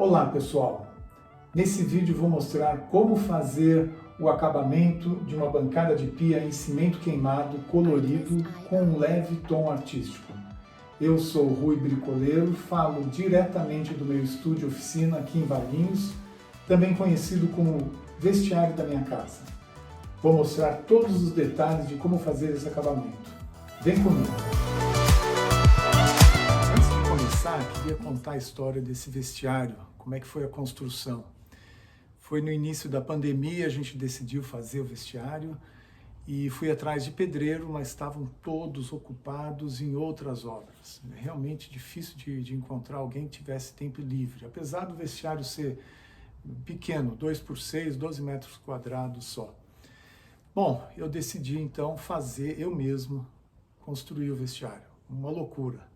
Olá pessoal, nesse vídeo vou mostrar como fazer o acabamento de uma bancada de pia em cimento queimado colorido com um leve tom artístico. Eu sou Rui Bricoleiro, falo diretamente do meu estúdio oficina aqui em Valinhos, também conhecido como vestiário da minha casa. Vou mostrar todos os detalhes de como fazer esse acabamento. Vem comigo! Antes de começar, queria contar a história desse vestiário, como é que foi a construção. Foi no início da pandemia, a gente decidiu fazer o vestiário e fui atrás de pedreiro, mas estavam todos ocupados em outras obras. É realmente difícil de encontrar alguém que tivesse tempo livre, apesar do vestiário ser pequeno, 2x6, 12 metros quadrados só. Bom, eu decidi então fazer eu mesmo, construir o vestiário. Uma loucura.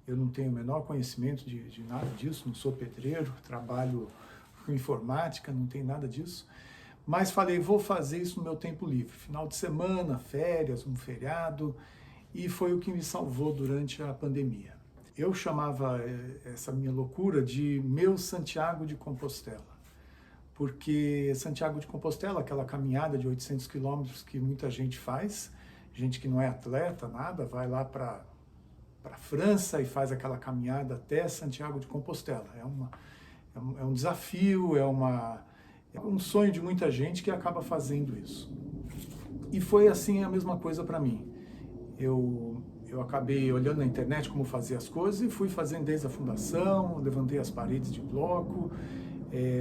Eu não tenho o menor conhecimento de nada disso, não sou pedreiro, trabalho com informática, não tem nada disso. Mas falei, vou fazer isso no meu tempo livre. Final de semana, férias, um feriado, e foi o que me salvou durante a pandemia. Eu chamava essa minha loucura de meu Santiago de Compostela. Porque Santiago de Compostela, aquela caminhada de 800 quilômetros que muita gente faz, gente que não é atleta, nada, vai lá para a França e faz aquela caminhada até Santiago de Compostela. É um desafio, é um sonho de muita gente que acaba fazendo isso. E foi assim a mesma coisa para mim. Eu acabei olhando na internet como fazer as coisas e fui fazendo desde a fundação, levantei as paredes de bloco,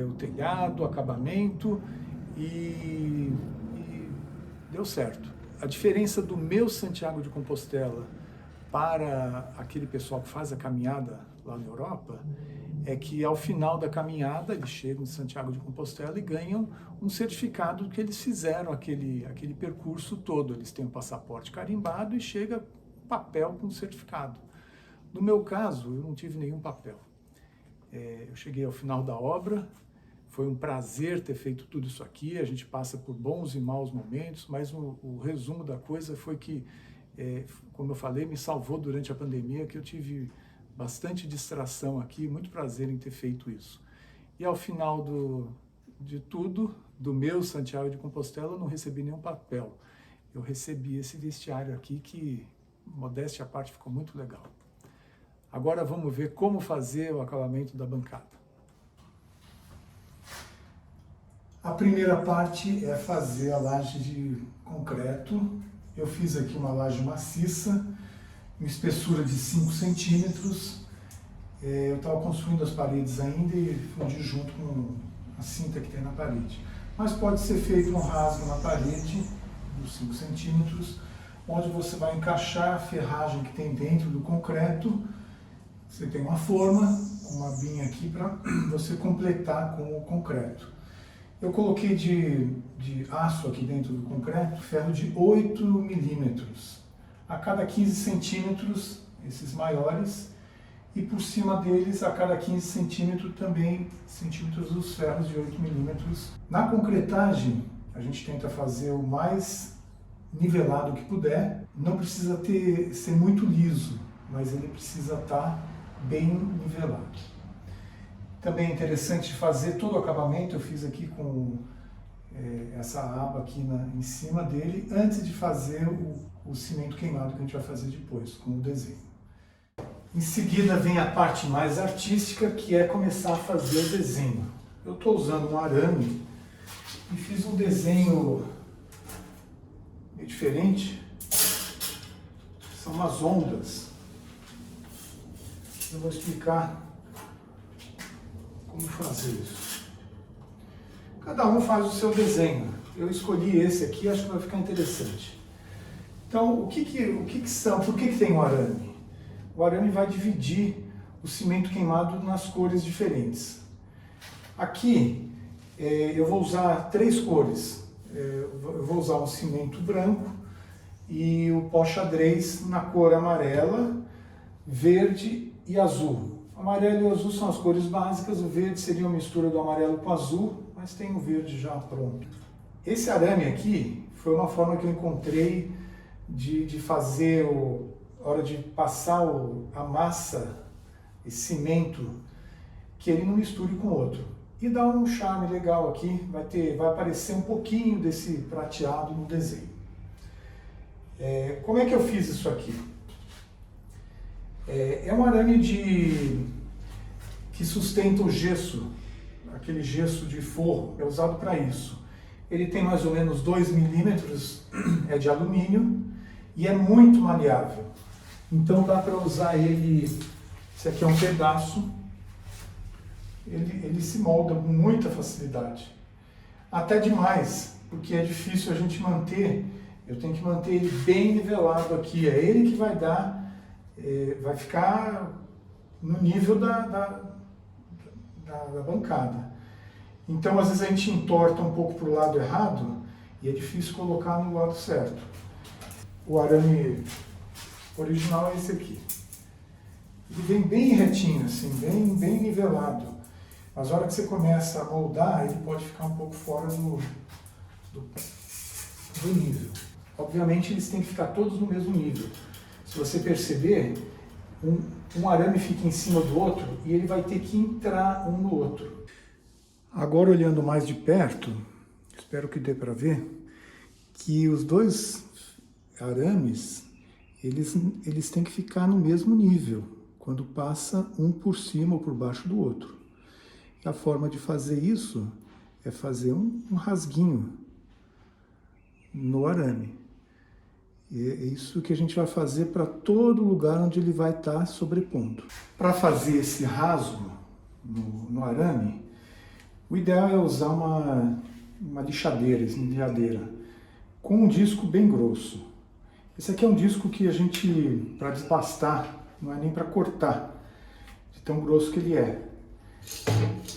o telhado, o acabamento e deu certo. A diferença do meu Santiago de Compostela para aquele pessoal que faz a caminhada lá na Europa é que ao final da caminhada eles chegam em Santiago de Compostela e ganham um certificado que eles fizeram aquele percurso todo. Eles têm um passaporte carimbado e chega papel com certificado. No meu caso, eu não tive nenhum papel. Eu cheguei ao final da obra, foi um prazer ter feito tudo isso aqui, a gente passa por bons e maus momentos, mas o resumo da coisa foi que, como eu falei, me salvou durante a pandemia, que eu tive bastante distração aqui, muito prazer em ter feito isso. E ao final de tudo, do meu Santiago de Compostela, eu não recebi nenhum papel. Eu recebi esse vestiário aqui que, modéstia à parte, ficou muito legal. Agora vamos ver como fazer o acabamento da bancada. A primeira parte é fazer a laje de concreto. Eu fiz aqui uma laje maciça, uma espessura de 5 centímetros. Eu estava construindo as paredes ainda e fundi junto com a cinta que tem na parede. Mas pode ser feito um rasgo na parede dos 5 centímetros, onde você vai encaixar a ferragem que tem dentro do concreto. Você tem uma forma, uma binha aqui para você completar com o concreto. Eu coloquei de aço aqui dentro do concreto, ferro de 8 milímetros. A cada 15 centímetros, esses maiores, e por cima deles, a cada 15 centímetros também, os ferros de 8 milímetros. Na concretagem, a gente tenta fazer o mais nivelado que puder. Não precisa ser muito liso, mas ele precisa estar bem nivelado. Também é interessante fazer todo o acabamento, eu fiz aqui com essa aba aqui em cima dele, antes de fazer o cimento queimado que a gente vai fazer depois, com o desenho. Em seguida vem a parte mais artística, que é começar a fazer o desenho. Eu estou usando um arame e fiz um desenho meio diferente. São umas ondas. Eu vou explicar como fazer isso. Cada um faz o seu desenho. Eu escolhi esse aqui, acho que vai ficar interessante. Então, o que são? Por que tem o arame? O arame vai dividir o cimento queimado nas cores diferentes. Aqui, eu vou usar 3 cores. Eu vou usar o cimento branco e o pó xadrez na cor amarela, verde e azul. O amarelo e o azul são as cores básicas, o verde seria uma mistura do amarelo com o azul, mas tem o verde já pronto. Esse arame aqui foi uma forma que eu encontrei de fazer, a hora de passar a massa, esse cimento, que ele não misture com o outro. E dá um charme legal aqui, vai aparecer um pouquinho desse prateado no desenho. Como é que eu fiz isso aqui? É um arame que sustenta o gesso, aquele gesso de forro, é usado para isso. Ele tem mais ou menos 2 milímetros, é de alumínio e é muito maleável. Então dá para usar ele, esse aqui é um pedaço, ele se molda com muita facilidade. Até demais, porque é difícil a gente manter, eu tenho que manter ele bem nivelado aqui, é ele que vai dar, vai ficar no nível da bancada. Então às vezes a gente entorta um pouco para o lado errado e é difícil colocar no lado certo. O arame original é esse aqui. Ele vem bem retinho, assim, bem nivelado. Mas na hora que você começa a moldar, ele pode ficar um pouco fora do nível. Obviamente eles têm que ficar todos no mesmo nível. Se você perceber, um arame fica em cima do outro e ele vai ter que entrar um no outro. Agora olhando mais de perto, espero que dê para ver, que os dois arames, eles têm que ficar no mesmo nível, quando passa um por cima ou por baixo do outro. A forma de fazer isso é fazer um rasguinho no arame. E é isso que a gente vai fazer para todo lugar onde ele vai estar sobrepondo. Para fazer esse rasgo no arame, o ideal é usar uma lixadeira, esmerilhadeira, com um disco bem grosso. Esse aqui é um disco que a gente, para despastar, não é nem para cortar, de tão grosso que ele é.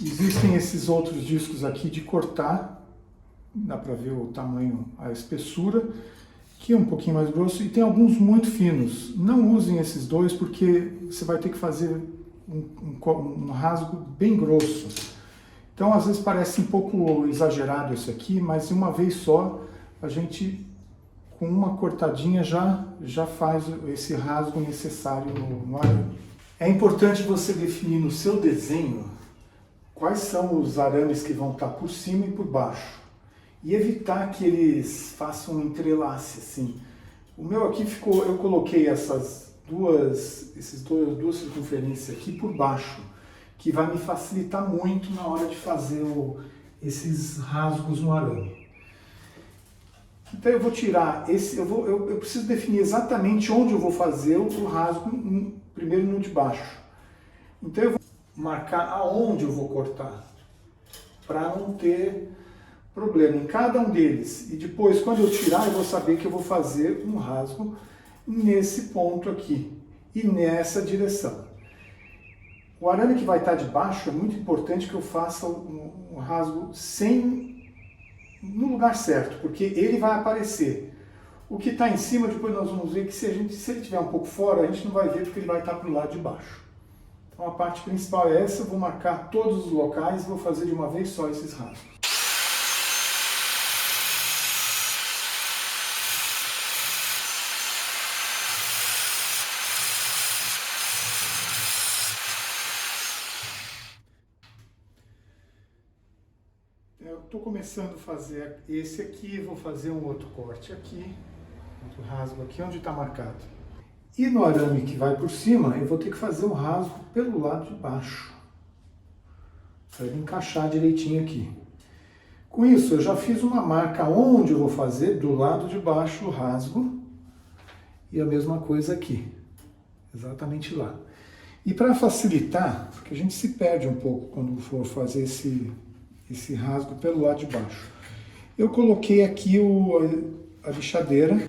Existem esses outros discos aqui de cortar, dá para ver o tamanho, a espessura, que é um pouquinho mais grosso, e tem alguns muito finos. Não usem esses dois porque você vai ter que fazer um rasgo bem grosso. Então às vezes parece um pouco exagerado isso aqui, mas de uma vez só a gente, com uma cortadinha, já faz esse rasgo necessário no arame. É importante você definir no seu desenho quais são os arames que vão estar por cima e por baixo. E evitar que eles façam um entrelace assim. O meu aqui ficou, eu coloquei essas duas circunferências aqui por baixo, que vai me facilitar muito na hora de fazer esses rasgos no arame. Então eu vou tirar esse, eu preciso definir exatamente onde eu vou fazer o rasgo, primeiro no de baixo. Então eu vou marcar aonde eu vou cortar, para não ter problema em cada um deles. E depois, quando eu tirar, eu vou saber que eu vou fazer um rasgo nesse ponto aqui e nessa direção. O arame que vai estar de baixo, é muito importante que eu faça um rasgo no lugar certo, porque ele vai aparecer. O que está em cima, depois nós vamos ver que se ele estiver um pouco fora, a gente não vai ver porque ele vai estar para o lado de baixo. Então a parte principal é essa, eu vou marcar todos os locais e vou fazer de uma vez só esses rasgos. Eu estou começando a fazer esse aqui, vou fazer um outro corte aqui, outro rasgo aqui, onde está marcado. E no arame que vai por cima, eu vou ter que fazer um rasgo pelo lado de baixo, para ele encaixar direitinho aqui. Com isso, eu já fiz uma marca onde eu vou fazer, do lado de baixo, o rasgo, e a mesma coisa aqui, exatamente lá. E para facilitar, porque a gente se perde um pouco quando for fazer esse rasgo pelo lado de baixo. Eu coloquei aqui a lixadeira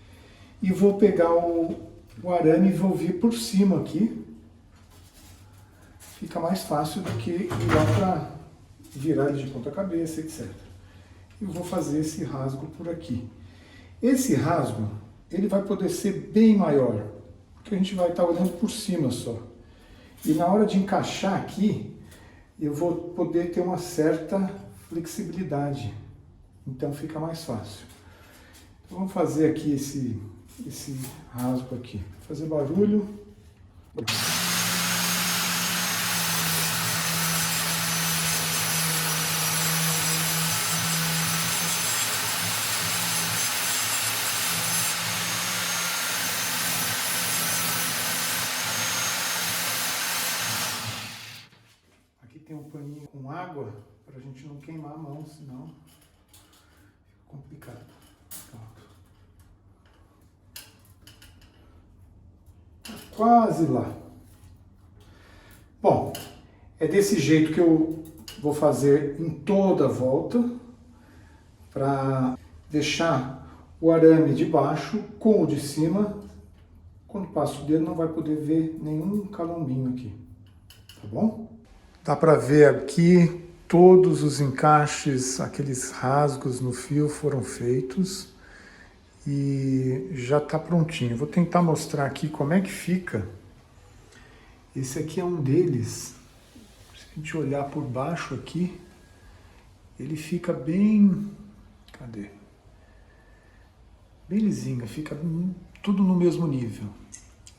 e vou pegar o arame e vou vir por cima aqui. Fica mais fácil do que ir lá para virar ele de ponta cabeça, etc. E vou fazer esse rasgo por aqui. Esse rasgo, ele vai poder ser bem maior, porque a gente vai estar olhando por cima só. E na hora de encaixar aqui, eu vou poder ter uma certa flexibilidade, então fica mais fácil. Então, vamos fazer aqui esse rasgo aqui, fazer barulho. tem um paninho com água para a gente não queimar a mão, senão fica complicado. Pronto. Quase lá. Bom, é desse jeito que eu vou fazer em toda a volta, para deixar o arame de baixo com o de cima. Quando passo o dedo não vai poder ver nenhum calombinho aqui, tá bom? Dá para ver aqui todos os encaixes, aqueles rasgos no fio foram feitos e já está prontinho. Vou tentar mostrar aqui como é que fica. Esse aqui é um deles. Se a gente olhar por baixo aqui, ele fica bem... Cadê? Bem lisinho, fica tudo no mesmo nível.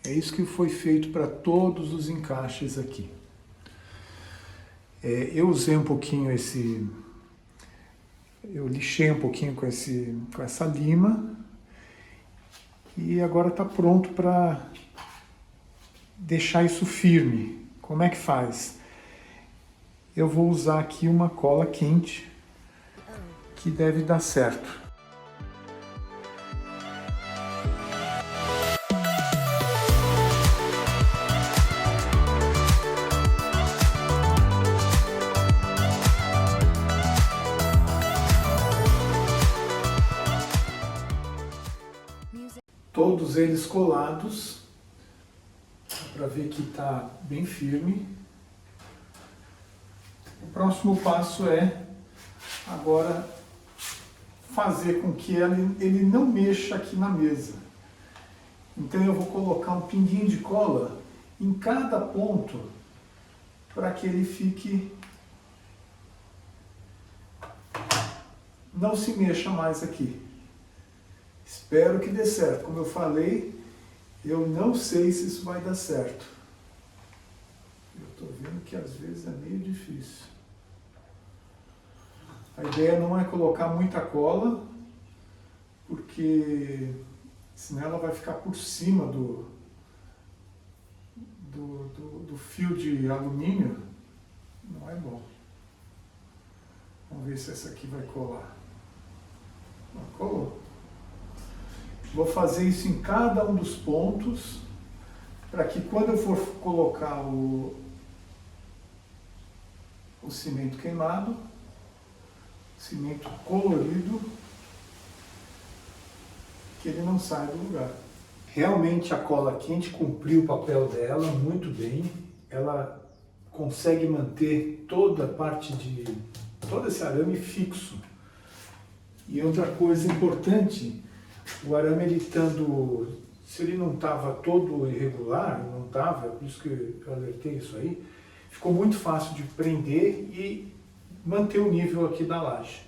É isso que foi feito para todos os encaixes aqui. Eu usei um pouquinho eu lixei um pouquinho com essa lima e agora está pronto para deixar isso firme. Como é que faz? Eu vou usar aqui uma cola quente que deve dar certo. Todos eles colados, para ver que está bem firme. O próximo passo é agora fazer com que ele não mexa aqui na mesa. Então eu vou colocar um pinguinho de cola em cada ponto para que ele fique, não se mexa mais aqui. Espero que dê certo. Como eu falei, eu não sei se isso vai dar certo. Eu estou vendo que às vezes é meio difícil. A ideia não é colocar muita cola, porque senão ela vai ficar por cima do fio de alumínio. Não é bom. Vamos ver se essa aqui vai colar. Não colou. Vou fazer isso em cada um dos pontos, para que quando eu for colocar o cimento queimado, cimento colorido, que ele não saia do lugar. Realmente a cola quente cumpriu o papel dela muito bem. Ela consegue manter toda a parte todo esse arame fixo. E outra coisa importante, o arame, ele estando, se ele não estava todo irregular, não estava, é por isso que eu alertei isso aí, ficou muito fácil de prender e manter o nível aqui da laje.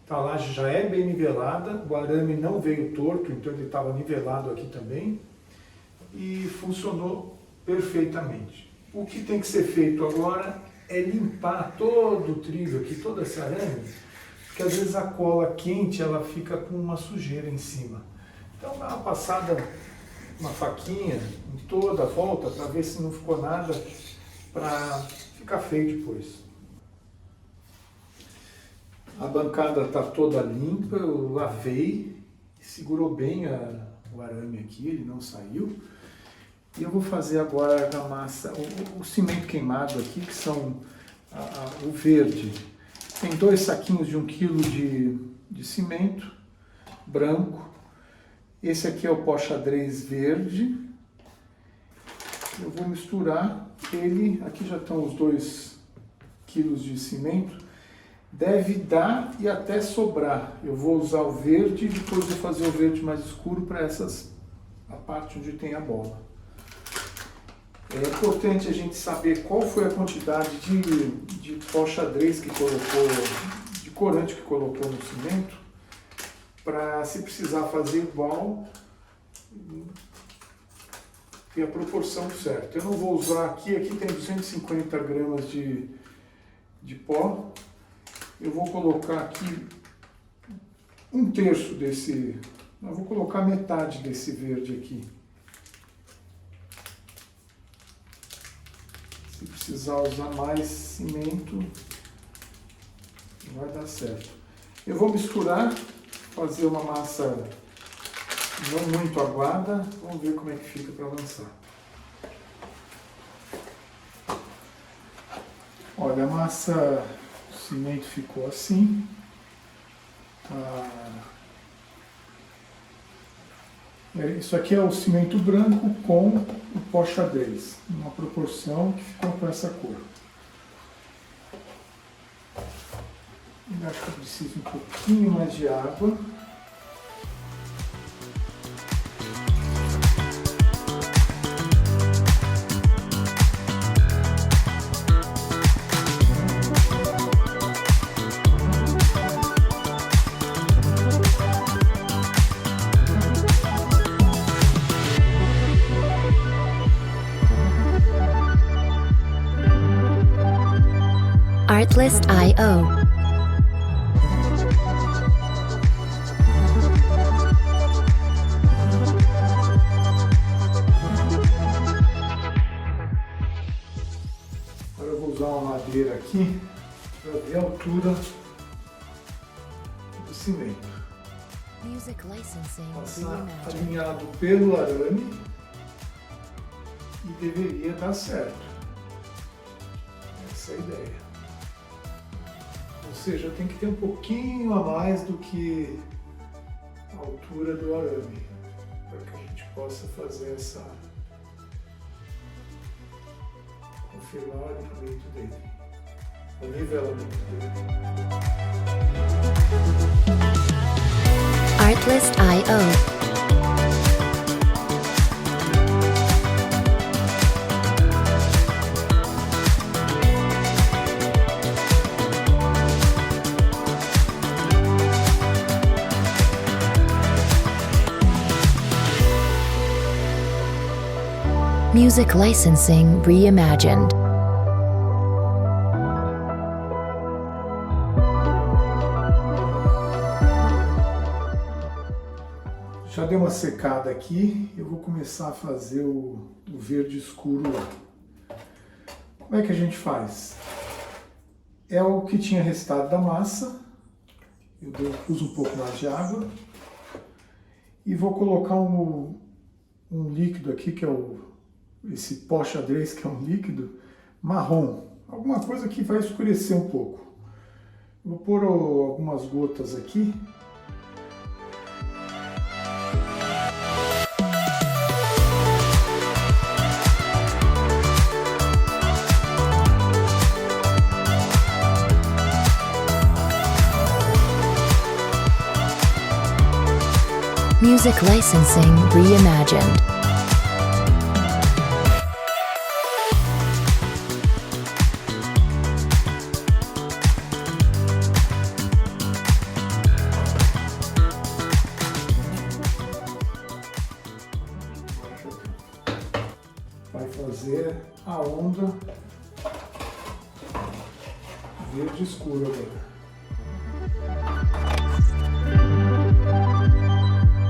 Então a laje já é bem nivelada, o arame não veio torto, então ele estava nivelado aqui também e funcionou perfeitamente. O que tem que ser feito agora é limpar todo o trilho aqui, todo esse arame, porque às vezes a cola quente ela fica com uma sujeira em cima. Então dá uma passada, uma faquinha em toda a volta para ver se não ficou nada, para ficar feio depois. A bancada está toda limpa, eu lavei, segurou bem o arame aqui, ele não saiu. E eu vou fazer agora a argamassa, o cimento queimado aqui, que são o verde. Tem 2 saquinhos de 1 quilo de cimento branco. Esse aqui é o pó xadrez verde. Eu vou misturar ele, aqui já estão os 2 quilos de cimento. Deve dar e até sobrar. Eu vou usar o verde e depois vou fazer o verde mais escuro para a parte onde tem a bola. É importante a gente saber qual foi a quantidade de pó xadrez que colocou, de corante que colocou no cimento, para, se precisar fazer igual, ter a proporção certa. Eu não vou usar aqui tem 250 gramas de pó. Eu vou colocar aqui 1/3 desse, eu vou colocar metade desse verde aqui. Se precisar usar mais cimento, vai dar certo. Eu vou misturar, fazer uma massa não muito aguada. Vamos ver como é que fica para lançar. Olha, a massa, o cimento ficou assim. Isso aqui é o cimento branco com o pó xadrez, uma proporção que ficou com essa cor. Eu acho que eu preciso um pouquinho mais de água. Artlist.io. Agora eu vou usar uma madeira aqui para ver a altura do cimento. Music licensing Passar reimagined. alinhado pelo arame e deveria dar certo. Essa é a ideia. Ou seja, tem que ter um pouquinho a mais do que a altura do arame, para que a gente possa fazer essa... confirmar o alinhamento dele, o nivelamento dele. Artlist.io. Music licensing reimagined. Já deu uma secada aqui, eu vou começar a fazer o verde escuro lá. Como é que a gente faz? É o que tinha restado da massa, eu uso um pouco mais de água e vou colocar um líquido aqui, que é esse pó xadrez, que é um líquido marrom, alguma coisa que vai escurecer um pouco. Vou pôr algumas gotas aqui. Music licensing reimagined. Vai fazer a onda verde escuro agora.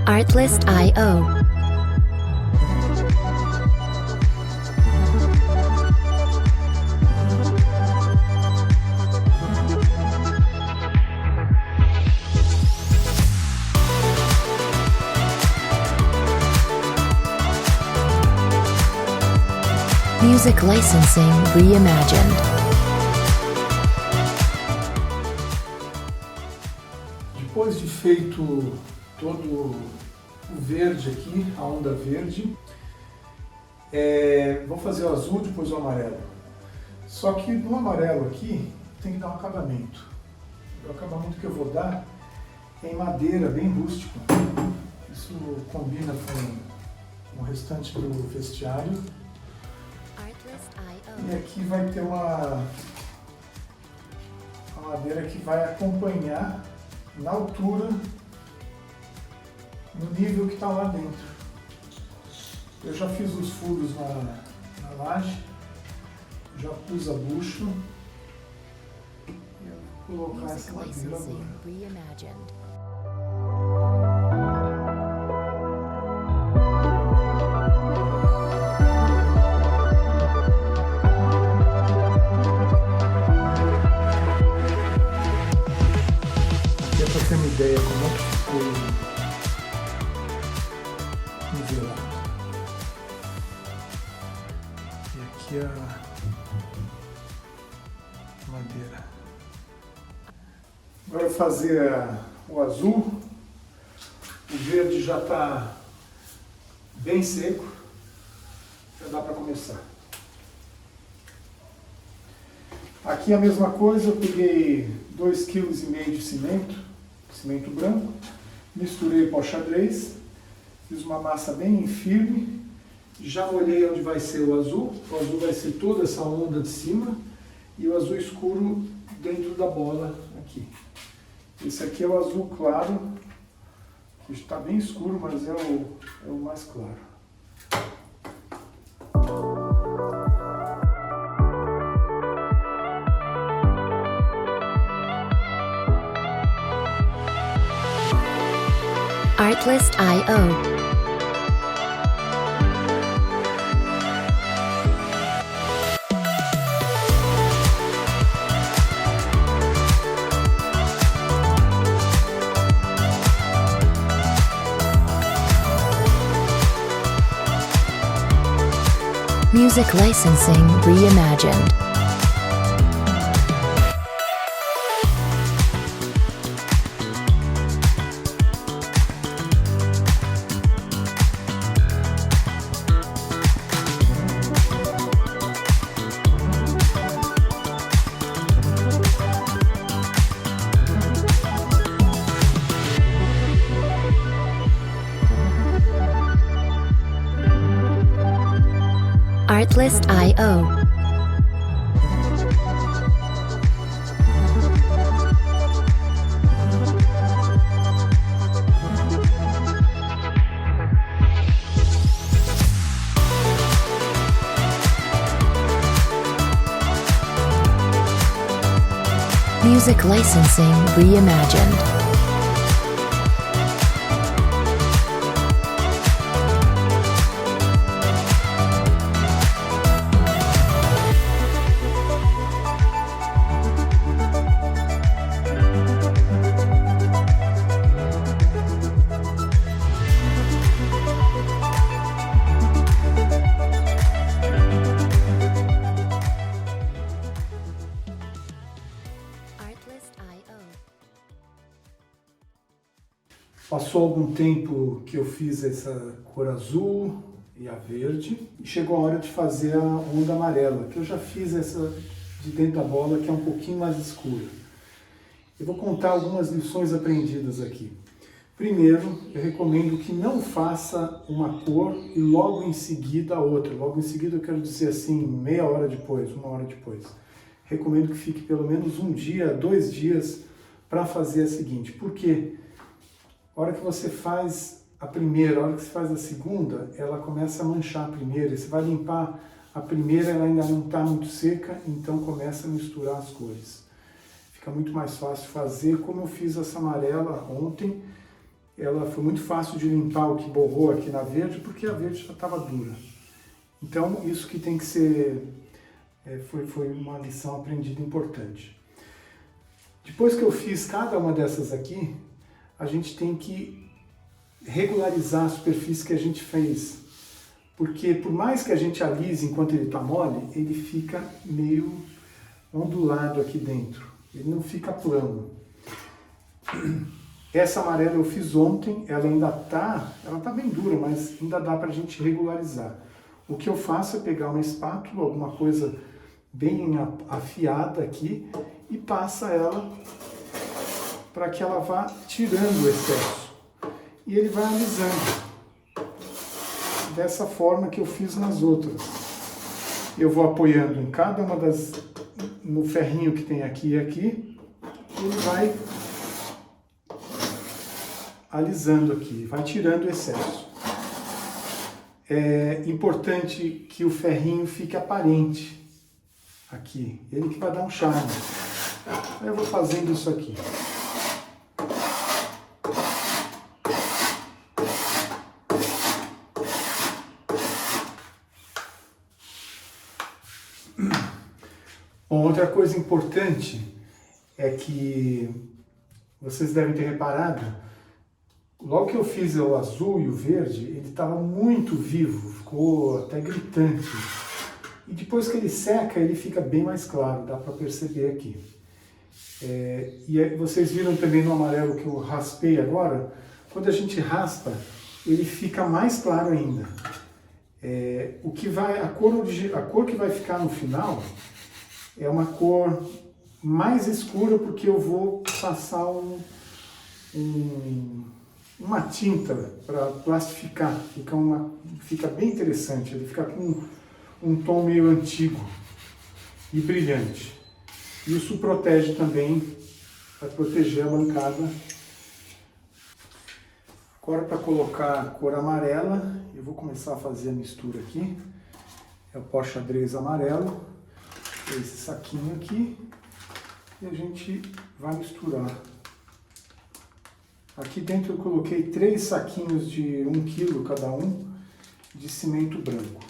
Artlist.io. Music licensing reimagined. Depois de feito todo o verde aqui, a onda verde, vou fazer o azul, depois o amarelo. Só que no amarelo aqui tem que dar um acabamento. O acabamento que eu vou dar é em madeira, bem rústico. Isso combina com o restante do vestiário. E aqui vai ter uma madeira que vai acompanhar na altura, no nível que está lá dentro. Eu já fiz os furos na laje, já pus a bucho e eu vou colocar essa madeira agora. Agora eu vou fazer o azul. O verde já está bem seco, já dá para começar. Aqui a mesma coisa, eu peguei 2,5 kg de cimento branco, misturei pó xadrez, fiz uma massa bem firme, já molhei onde vai ser o azul vai ser toda essa onda de cima e o azul escuro dentro da bola aqui. Esse aqui é o azul claro, que está bem escuro, mas é o mais claro. Artlist.io. Music licensing reimagined. Artlist.io. Music licensing reimagined. Passou algum tempo que eu fiz essa cor azul e a verde e chegou a hora de fazer a onda amarela, que eu já fiz essa de dentro da bola, que é um pouquinho mais escura. Eu vou contar algumas lições aprendidas aqui. Primeiro, eu recomendo que não faça uma cor e logo em seguida a outra. Logo em seguida eu quero dizer assim, meia hora depois, 1 hora depois. Recomendo que fique pelo menos 1 dia, 2 dias para fazer a seguinte. Por quê? A hora que você faz a primeira, a hora que você faz a segunda, ela começa a manchar a primeira. E você vai limpar a primeira, ela ainda não está muito seca, então começa a misturar as cores. Fica muito mais fácil fazer, como eu fiz essa amarela ontem. Ela foi muito fácil de limpar o que borrou aqui na verde, porque a verde já estava dura. Então, isso que tem que ser... foi uma lição aprendida importante. Depois que eu fiz cada uma dessas aqui, a gente tem que regularizar a superfície que a gente fez. Porque por mais que a gente alise enquanto ele está mole, ele fica meio ondulado aqui dentro. Ele não fica plano. Essa amarela eu fiz ontem, ela tá bem dura, mas ainda dá para a gente regularizar. O que eu faço é pegar uma espátula, alguma coisa bem afiada aqui, e passa ela para que ela vá tirando o excesso. E ele vai alisando. Dessa forma que eu fiz nas outras. Eu vou apoiando em cada uma no ferrinho que tem aqui e aqui. Ele vai alisando aqui, vai tirando o excesso. É importante que o ferrinho fique aparente aqui. Ele que vai dar um charme. Eu vou fazendo isso aqui. Bom, outra coisa importante é que vocês devem ter reparado, logo que eu fiz o azul e o verde, ele estava muito vivo, ficou até gritante. E depois que ele seca, ele fica bem mais claro, dá para perceber aqui. E aí vocês viram também no amarelo que eu raspei agora, quando a gente raspa, ele fica mais claro ainda. A cor que vai ficar no final é uma cor mais escura, porque eu vou passar uma tinta para plastificar, fica bem interessante, ele fica com um tom meio antigo e brilhante. Isso protege também, vai proteger a bancada. Agora, para colocar a cor amarela, eu vou começar a fazer a mistura aqui. É o pó xadrez amarelo, esse saquinho aqui, e a gente vai misturar. Aqui dentro eu coloquei 3 saquinhos de 1 kg cada um de cimento branco.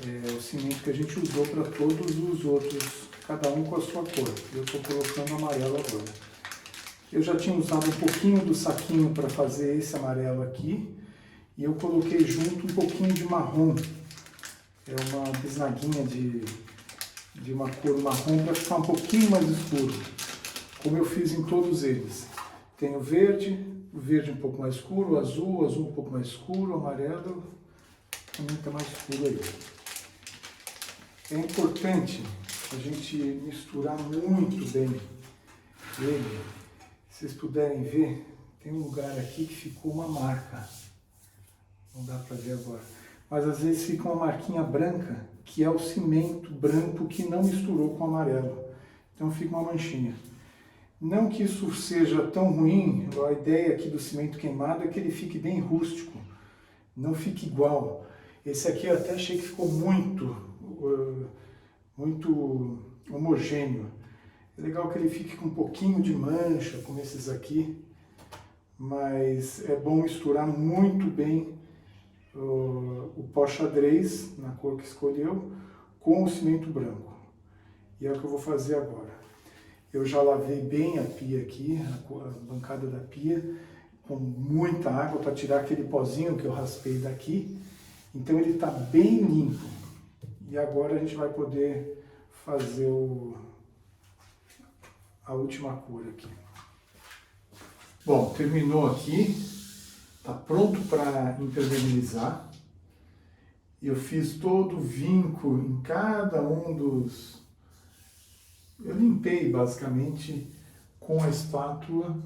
É o cimento que a gente usou para todos os outros, cada um com a sua cor. Eu estou colocando amarelo agora. Eu já tinha usado um pouquinho do saquinho para fazer esse amarelo aqui, e eu coloquei junto um pouquinho de marrom. É uma bisnaguinha de uma cor marrom para ficar um pouquinho mais escuro, como eu fiz em todos eles. Tem o verde um pouco mais escuro, o azul um pouco mais escuro, o amarelo também está mais escuro aí. É importante a gente misturar muito bem ele. Se vocês puderem ver, tem um lugar aqui que ficou uma marca. Não dá para ver agora. Mas às vezes fica uma marquinha branca, que é o cimento branco que não misturou com o amarelo. Então fica uma manchinha. Não que isso seja tão ruim, a ideia aqui do cimento queimado é que ele fique bem rústico, não fique igual. Esse aqui eu até achei que ficou muito homogêneo. É legal que ele fique com um pouquinho de mancha, como esses aqui, mas é bom misturar muito bem o pó xadrez, na cor que escolheu, com o cimento branco. E é o que eu vou fazer agora. Eu já lavei bem a pia aqui, a bancada da pia, com muita água para tirar aquele pozinho que eu raspei daqui. Então ele está bem limpo. E agora a gente vai poder fazer a última cor aqui. Bom, terminou aqui. Está pronto para impermeabilizar. Eu fiz todo o vinco em cada um dos... Eu limpei basicamente com a espátula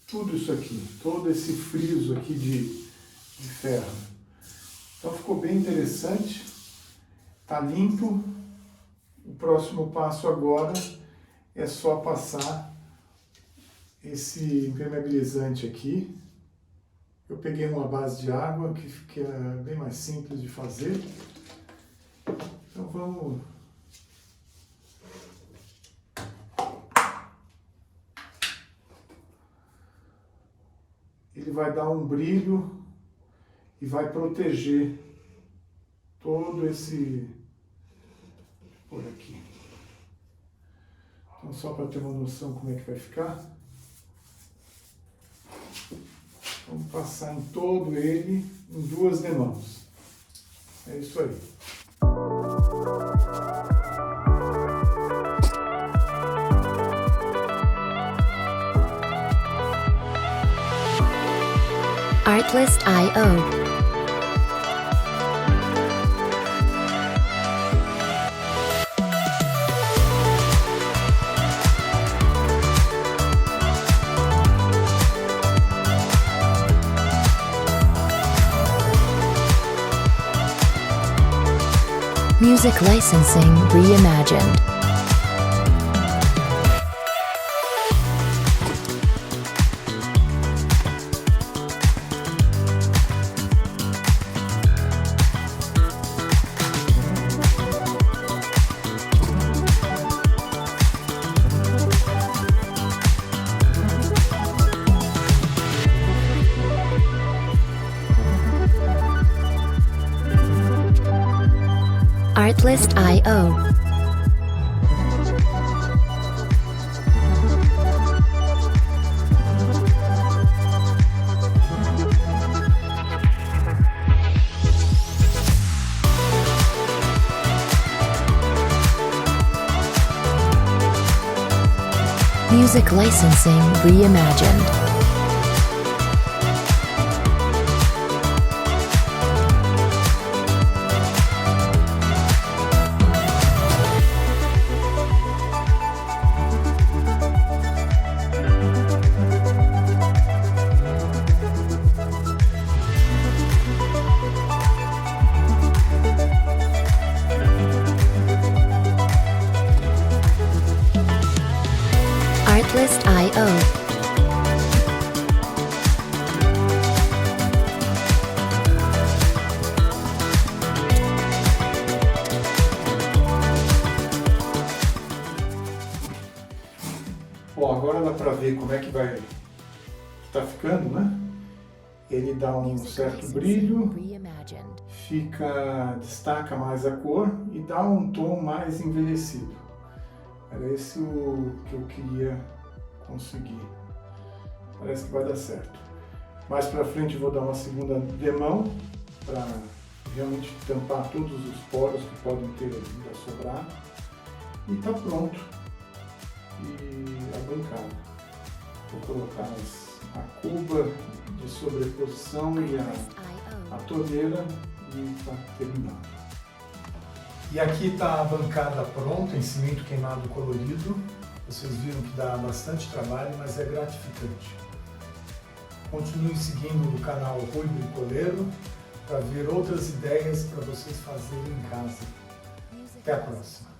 tudo isso aqui, todo esse friso aqui de ferro. Então ficou bem interessante, tá limpo. O próximo passo agora é só passar esse impermeabilizante aqui. Eu peguei uma base de água, que é bem mais simples de fazer. Então vamos... Ele vai dar um brilho e vai proteger todo esse... por aqui. Então só para ter uma noção como é que vai ficar. Vamos passar em todo ele em 2 demãos. É isso aí. Artlist.io. Music licensing reimagined. Artlist.io. Music licensing reimagined. Artlist.io. Bom, agora dá para ver como é que tá ficando, né? Ele dá um certo brilho, destaca mais a cor e dá um tom mais envelhecido. Era esse o que eu queria conseguir. Parece que vai dar certo. Mais para frente eu vou dar uma segunda demão para realmente tampar todos os poros que podem ter vindo a sobrar. E está pronto. E a bancada. Vou colocar a cuba de sobreposição e a torneira e está terminado. E aqui está a bancada pronta, em cimento queimado colorido. Vocês viram que dá bastante trabalho, mas é gratificante. Continue seguindo o canal Rui Bricoleiro para ver outras ideias para vocês fazerem em casa. Até a próxima!